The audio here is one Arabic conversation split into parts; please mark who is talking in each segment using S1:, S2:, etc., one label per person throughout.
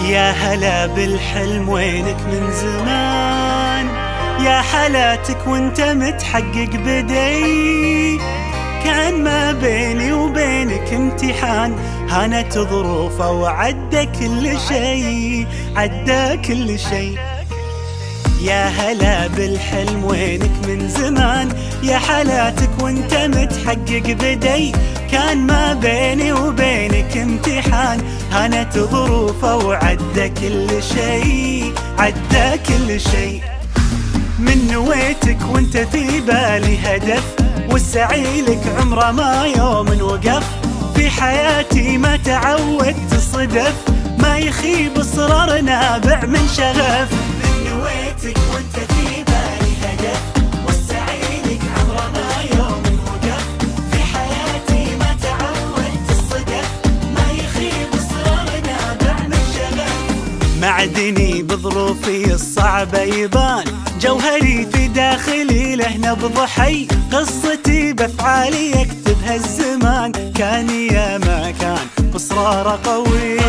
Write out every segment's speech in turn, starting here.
S1: يا هلا بالحلم وينك من زمان، يا حالاتك وانت متحقق بدي. كان ما بيني وبينك امتحان، هانت ظروفه وعدى كل شي، عدى كل شي. يا هلا بالحلم وينك من زمان، يا حالاتك وانت متحقق بدي. كان ما بيني وبينك امتحان، هانت ظروفه وعدى كل شي، عدى كل شي. من نويتك وانت في بالي هدف، والسعي لك عمره ما يوم وقف. في حياتي ما تعودت صدف، ما يخيب اصرار نابع من شغف. من نويتك وانت في بالي هدف، والسعي لك عمره ما يوم وقف. في حياتي ما تعودت الصدف، ما يخيب اصرار نابع من شغف. معدني بظروفي الصعبة يبان، جوهري في داخلي له نبض حي. قصتي بافعالي يكتبها الزمان، كان يا ما كان بصرار قوي،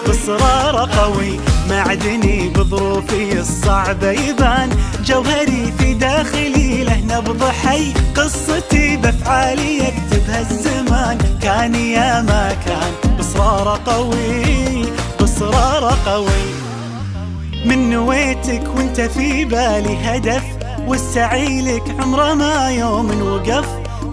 S1: بصرار قوي. معدني بظروفي الصعبة يبان، جوهري في داخلي له نبض حي. قصتي بافعالي يكتبها الزمان، كان يا ما كان بصرار قوي، بصرار قوي. من نويتك وانت في بالي هدف، والسعي لك عمره ما يوم وقف.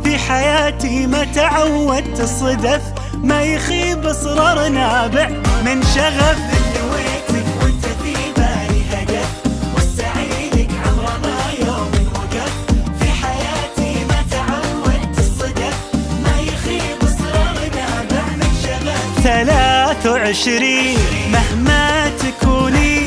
S1: في حياتي ما تعودت الصدف، ما يخيب اصرار نابع من شغف. من نويتك وانت في بالي هدف، والسعي لك عمره ما يوم وقف. في حياتي ما تعودت الصدف، ما يخيب اصرار نابع من شغف. 23 مهما تكوني،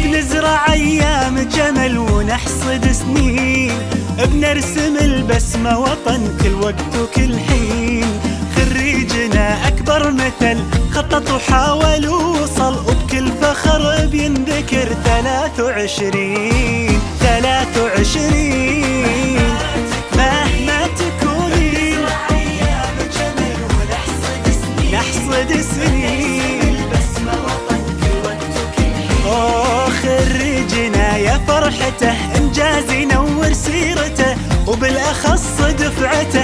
S1: بنزرع ايام جمل ونحصد سنين. بنرسم البسمة وطن كل وقت وكل حين. خريجنا اكبر مثل، خطط وحاول ووصل، وبكل فخر بينذكر. 23 مهما تكوني، نحصد سنين. خريجنا يا فرحته، انجاز ينور سيرته، وبالاخص دفعته.